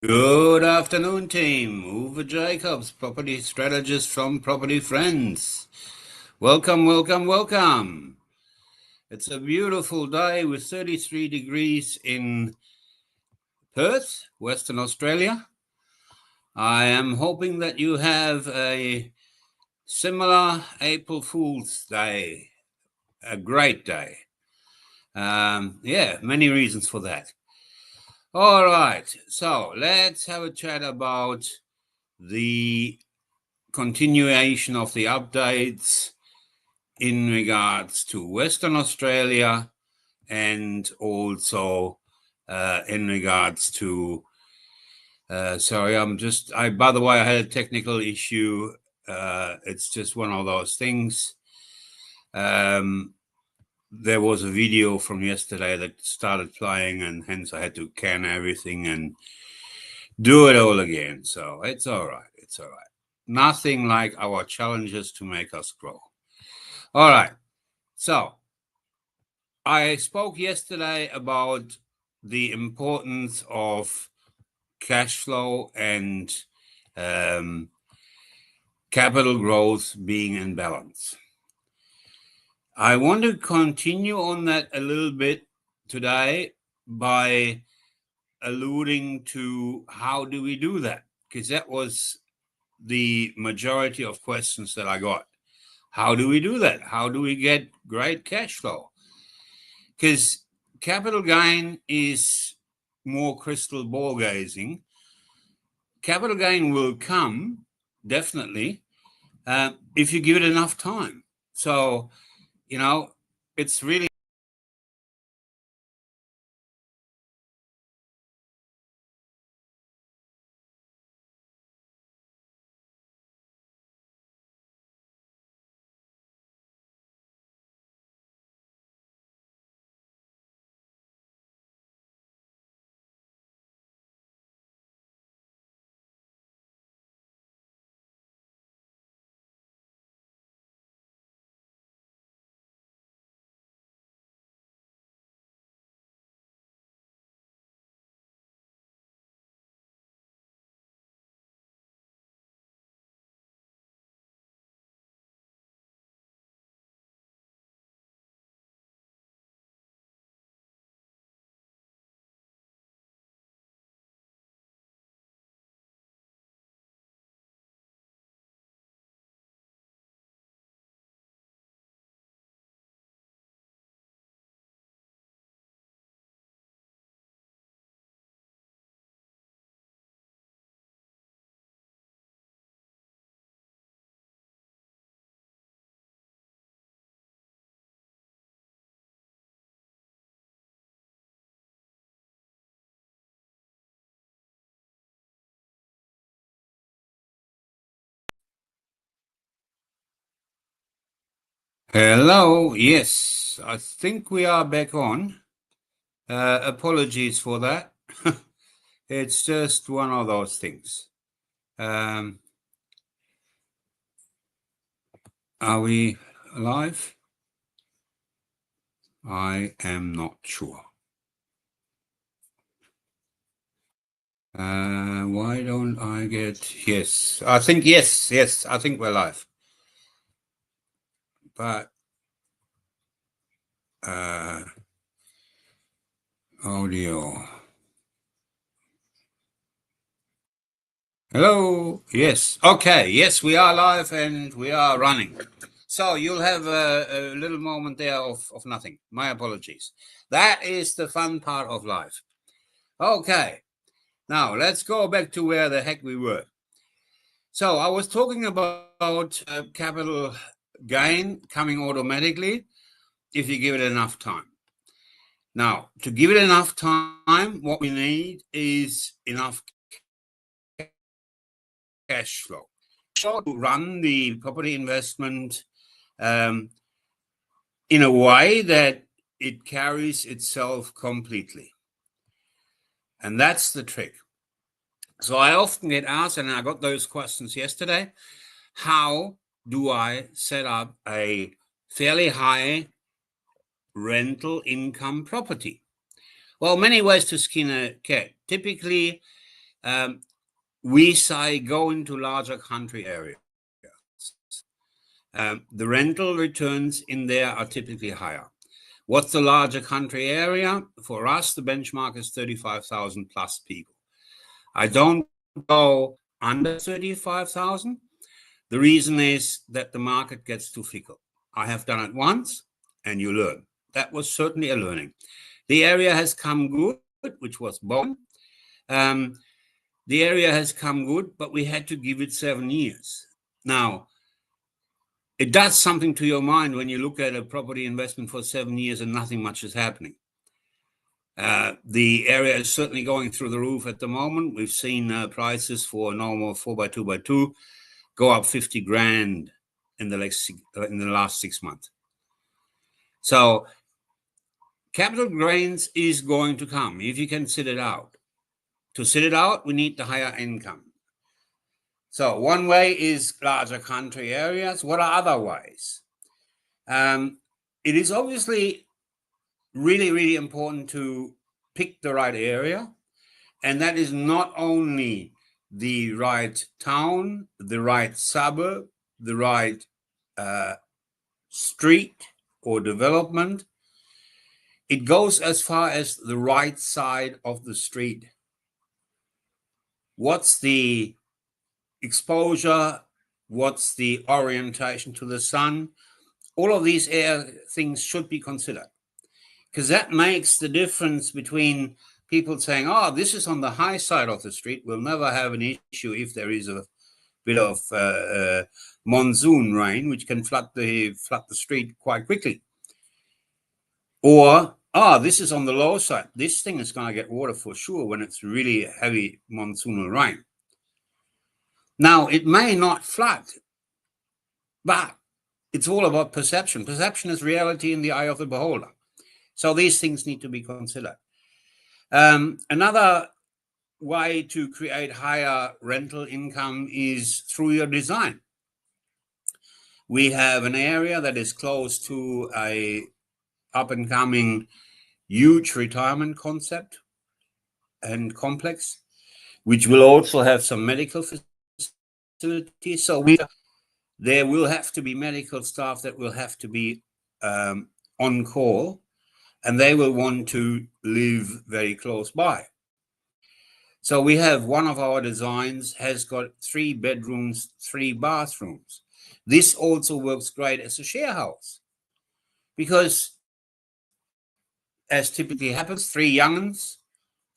Good afternoon, team. Uwe Jacobs, property strategist from Property Friends. Welcome, welcome, welcome. It's a beautiful day with 33 degrees in Perth, Western Australia. I am hoping that you have a similar April Fool's Day, a great day. Many reasons for that. All right, so let's have a chat about the continuation of the updates in regards to Western Australia and also in regards to by the way, I had a technical issue. It's just one of those things. There was a video from yesterday that started playing, and hence I had to can everything and do it all again. So it's all right. It's all right. Nothing like our challenges to make us grow. All right. So I spoke yesterday about the importance of cash flow and capital growth being in balance. I want to continue on that a little bit today by alluding to how do we do that, because that was the majority of questions that I got. How do we do that? How do we get great cash flow? Because capital gain is more crystal ball gazing. Capital gain will come, definitely, if you give it enough time. So, it's really. Hello. Yes, I think we are back on. Apologies for that. It's just one of those things. Are we live? I am not sure. Why don't I get yes? I think yes. I think we're live. But audio. Hello. Yes. Okay. Yes, we are live and we are running. So you'll have a little moment there of nothing. My apologies. That is the fun part of life. Okay. Now let's go back to where the heck we were. So I was talking about capital gain coming automatically if you give it enough time. Now, to give it enough time, what we need is enough cash flow. So to run the property investment in a way that it carries itself completely. And that's the trick. So I often get asked, and I got those questions yesterday, how do I set up a fairly high rental income property? Well, many ways to skin a cat. Typically, we say go into larger country areas. The rental returns in there are typically higher. What's the larger country area? For us, the benchmark is 35,000 plus people. I don't go under 35,000. The reason is that the market gets too fickle. I have done it once and you learn. That was certainly a learning. The area has come good, which was Bowen. The area has come good, but we had to give it 7 years. Now, it does something to your mind when you look at a property investment for 7 years and nothing much is happening. The area is certainly going through the roof at the moment. We've seen prices for normal 4x2x2 go up 50 grand in the last 6 months. So capital gains is going to come if you can sit it out. To sit it out, we need the higher income. So one way is larger country areas. What are other ways? It is obviously really, really important to pick the right area. And that is not only the right town, the right suburb, the right street or development. It goes as far as the right side of the street. What's the exposure? What's the orientation to the sun? All of these things should be considered, because that makes the difference between people saying, oh, this is on the high side of the street, we'll never have an issue if there is a bit of monsoon rain, which can flood the street quite quickly. Or, this is on the low side. This thing is going to get water for sure when it's really heavy monsoonal rain. Now, it may not flood, but it's all about perception. Perception is reality in the eye of the beholder. So these things need to be considered. Another way to create higher rental income is through your design. We have an area that is close to a up-and-coming huge retirement concept and complex, which will also have some medical facilities. So there will have to be medical staff that will have to be on call, and they will want to live very close by. So we have one of our designs has got 3 bedrooms, 3 bathrooms. This also works great as a share house, because as typically happens, 3 young'uns,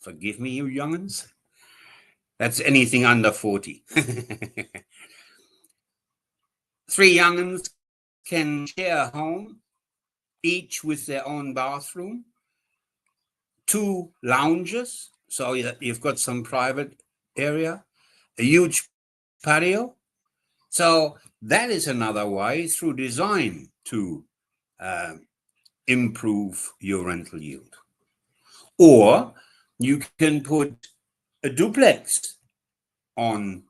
forgive me, you young'uns, that's anything under 40. 3 young'uns can share a home, each with their own bathroom, 2 lounges, so you've got some private area, a huge patio. So that is another way through design to improve your rental yield. Or you can put a duplex on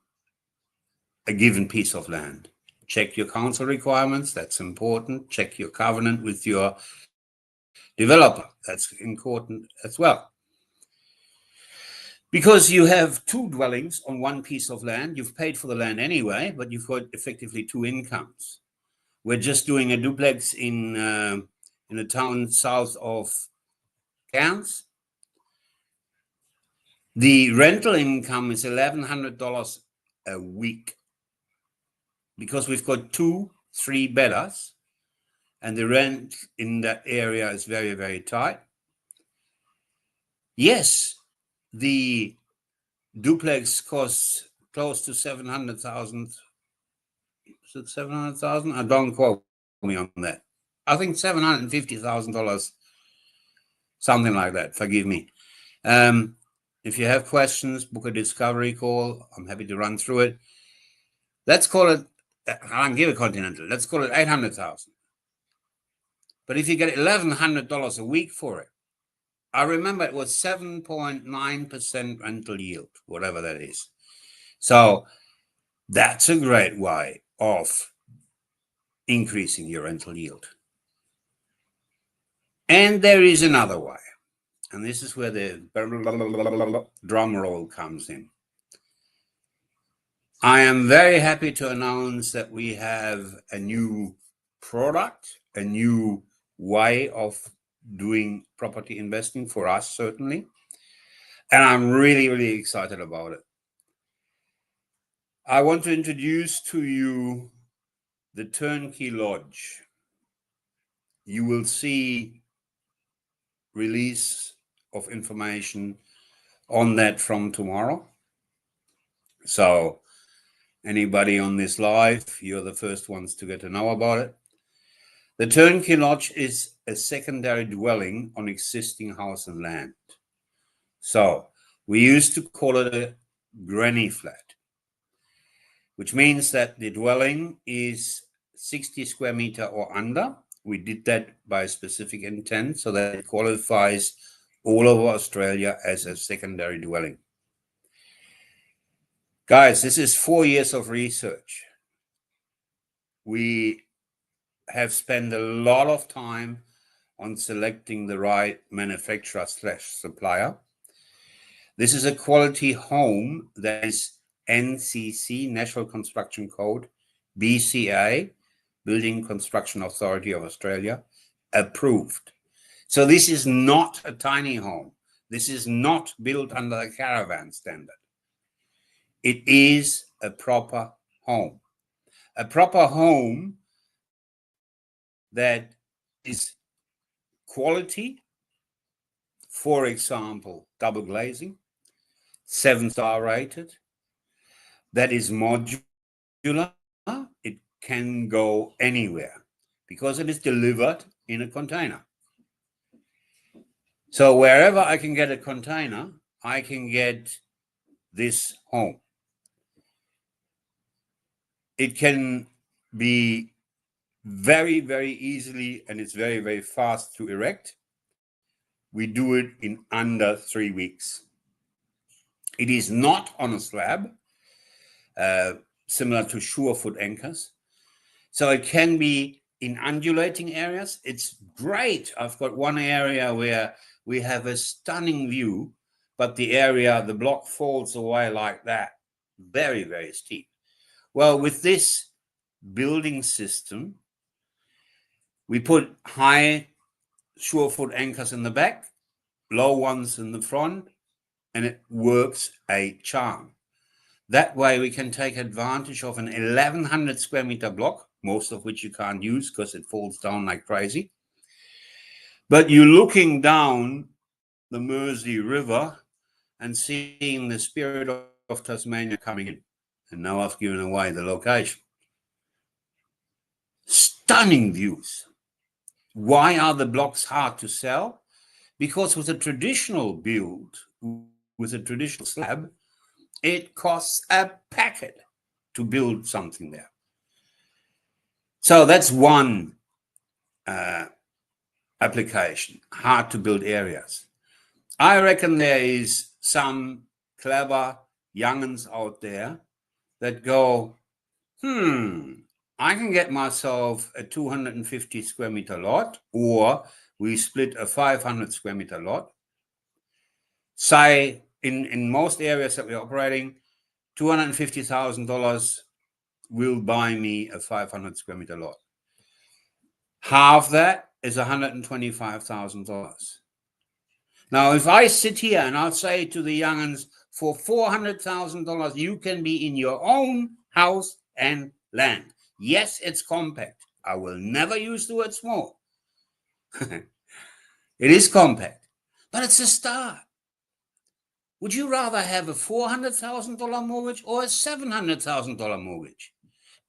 a given piece of land. Check your council requirements, that's important. Check your covenant with your developer, that's important as well. Because you have 2 dwellings on one piece of land, you've paid for the land anyway, but you've got effectively 2 incomes. We're just doing a duplex in a town south of Cairns. The rental income is $1,100 a week, because we've got 2 3-bedders, and the rent in that area is very, very tight. Yes, the duplex costs close to $700,000. Is it $700,000? Don't quote me on that. I think $750,000, something like that. Forgive me. If you have questions, book a discovery call. I'm happy to run through it. Let's call it, I don't give a continental. Let's call it $800,000. But if you get $1,100 a week for it, I remember it was 7.9% rental yield, whatever that is. So that's a great way of increasing your rental yield. And there is another way, and this is where the drum roll comes in. I am very happy to announce that we have a new product, a new way of doing property investing for us, certainly. And I'm really, really excited about it. I want to introduce to you the Turnkey Lodge. You will see release of information on that from tomorrow. So anybody on this live, you're the first ones to get to know about it. The Turnkey Lodge is a secondary dwelling on existing house and land. So we used to call it a granny flat, which means that the dwelling is 60 square meter or under. We did that by specific intent so that it qualifies all over Australia as a secondary dwelling. Guys, this is 4 years of research. We have spent a lot of time on selecting the right manufacturer / supplier. This is a quality home that is NCC, National Construction Code, BCA, Building Construction Authority of Australia, approved. So this is not a tiny home. This is not built under the caravan standard. It is a proper home. A proper home that is quality, for example, double glazing, 7-star rated, that is modular. It can go anywhere because it is delivered in a container. So wherever I can get a container, I can get this home. It can be very, very easily, and it's very, very fast to erect. We do it in under 3 weeks. It is not on a slab, similar to Surefoot anchors. So it can be in undulating areas. It's great. I've got one area where we have a stunning view, but the block falls away like that. Very, very steep. Well, with this building system, we put high Surefoot anchors in the back, low ones in the front, and it works a charm. That way we can take advantage of an 1,100 square meter block, most of which you can't use because it falls down like crazy. But you're looking down the Mersey River and seeing the spirit of Tasmania coming in. And now I've given away the location. Stunning views. Why are the blocks hard to sell? Because with a traditional build, with a traditional slab, it costs a packet to build something there. So that's one application, hard to build areas. I reckon there is some clever young'uns out there that go, I can get myself a 250 square meter lot, or we split a 500 square meter lot. Say in most areas that we're operating, $250,000 will buy me a 500 square meter lot. Half that is $125,000. Now, if I sit here and I'll say to the young'uns, for $400,000, you can be in your own house and land. Yes, it's compact. I will never use the word small. It is compact, but it's a start. Would you rather have a $400,000 mortgage or a $700,000 mortgage?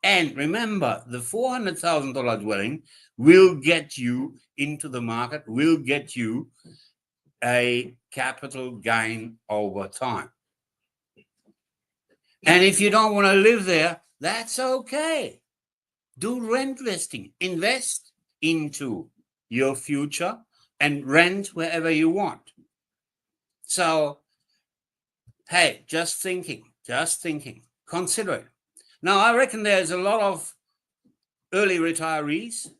And remember, the $400,000 dwelling will get you into the market, will get you a capital gain over time. And if you don't want to live there, that's okay. Do rent listing. Invest into your future and rent wherever you want. So, hey, just thinking, consider it. Now, I reckon there's a lot of early retirees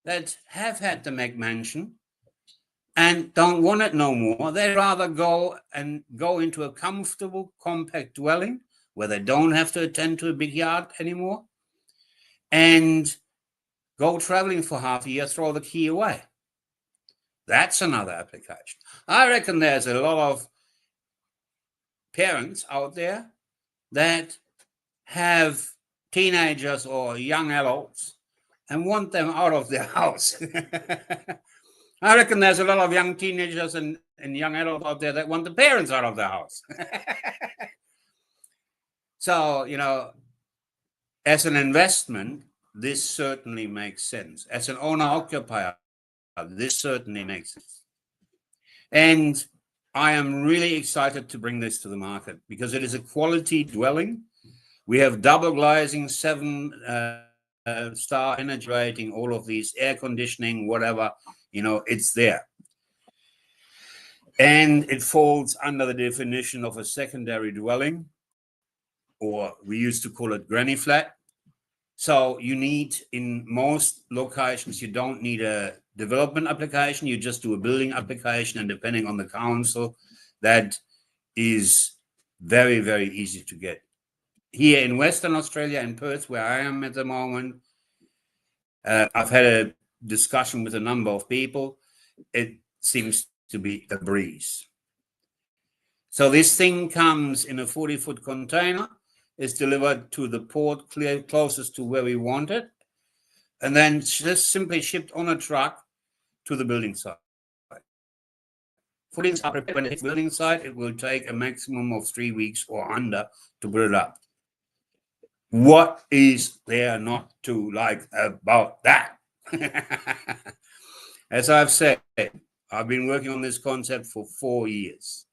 that have had the McMansion and don't want it no more. They'd rather go into a comfortable, compact dwelling where they don't have to attend to a big yard anymore, and go traveling for half a year, throw the key away. That's another application. I reckon there's a lot of parents out there that have teenagers or young adults and want them out of their house. I reckon there's a lot of young teenagers and young adults out there that want the parents out of the house. So, you know, as an investment, this certainly makes sense. As an owner-occupier, this certainly makes sense. And I am really excited to bring this to the market because it is a quality dwelling. We have double glazing, 7-star energy rating, all of these, air conditioning, whatever, you know, it's there. And it falls under the definition of a secondary dwelling, or we used to call it granny flat. So you need, in most locations, you don't need a development application, you just do a building application, and depending on the council, that is very, very easy to get. Here in Western Australia, in Perth, where I am at the moment, I've had a discussion with a number of people. It seems to be a breeze. So this thing comes in a 40-foot container, is delivered to the port closest to where we want it, and then just simply shipped on a truck to the building site. Footings are prepared when it hits the building site. It will take a maximum of 3 weeks or under to build it up. What is there not to like about that? As I've said, I've been working on this concept for 4 years.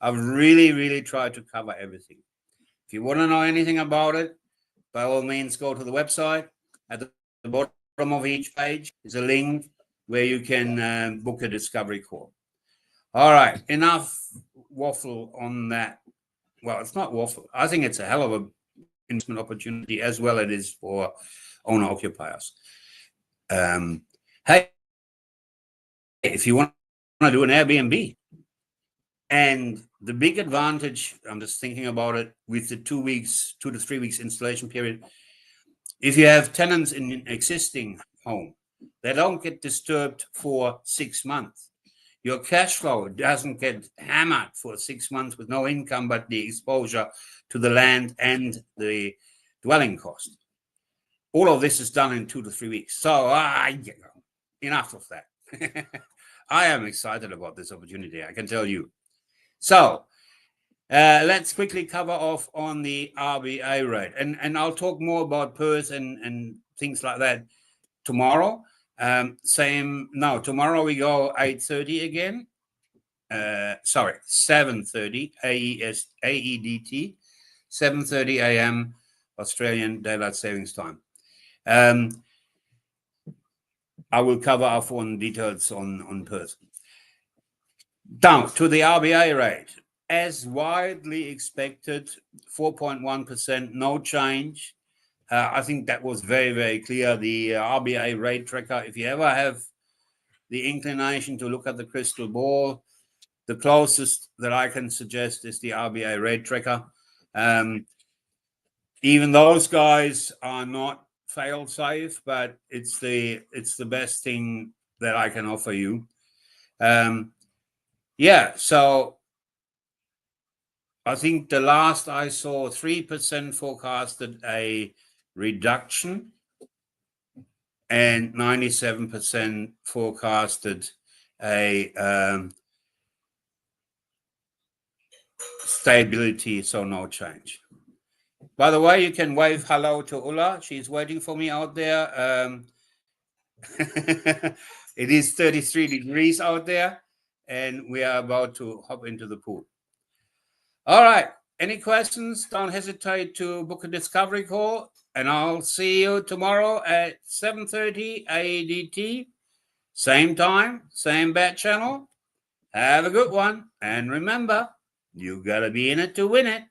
I've really, really tried to cover everything. If you want to know anything about it, by all means, go to the website. At the bottom of each page is a link where you can book a discovery call. All right, enough waffle on that. Well, it's not waffle. I think it's a hell of a investment opportunity as well it is for owner occupiers. Hey, if you want to do an Airbnb, and the big advantage, I'm just thinking about it, with the 2 to 3 weeks installation period, if you have tenants in an existing home, they don't get disturbed for 6 months. Your cash flow doesn't get hammered for 6 months with no income but the exposure to the land and the dwelling cost. All of this is done in 2 to 3 weeks. So enough of that. I am excited about this opportunity, I can tell you. So let's quickly cover off on the RBA rate. And I'll talk more about Perth and things like that tomorrow. Tomorrow we go 8:30 again. 7:30 AEDT, 7:30 a.m. Australian Daylight Savings Time. I will cover off on details on Perth. Down to the RBA rate. As widely expected, 4.1%, no change. I think that was very, very clear. The RBA rate tracker, if you ever have the inclination to look at the crystal ball, the closest that I can suggest is the RBA rate tracker. Even those guys are not fail-safe, but it's the best thing that I can offer you. So I think the last I saw, 3% forecasted a reduction and 97% forecasted a stability, so no change. By the way, you can wave hello to Ulla. She's waiting for me out there. It is 33 degrees out there, and we are about to hop into the pool. All right. Any questions? Don't hesitate to book a discovery call, and I'll see you tomorrow at 7:30 AEDT. Same time, same bat channel. Have a good one. And remember, you got to be in it to win it.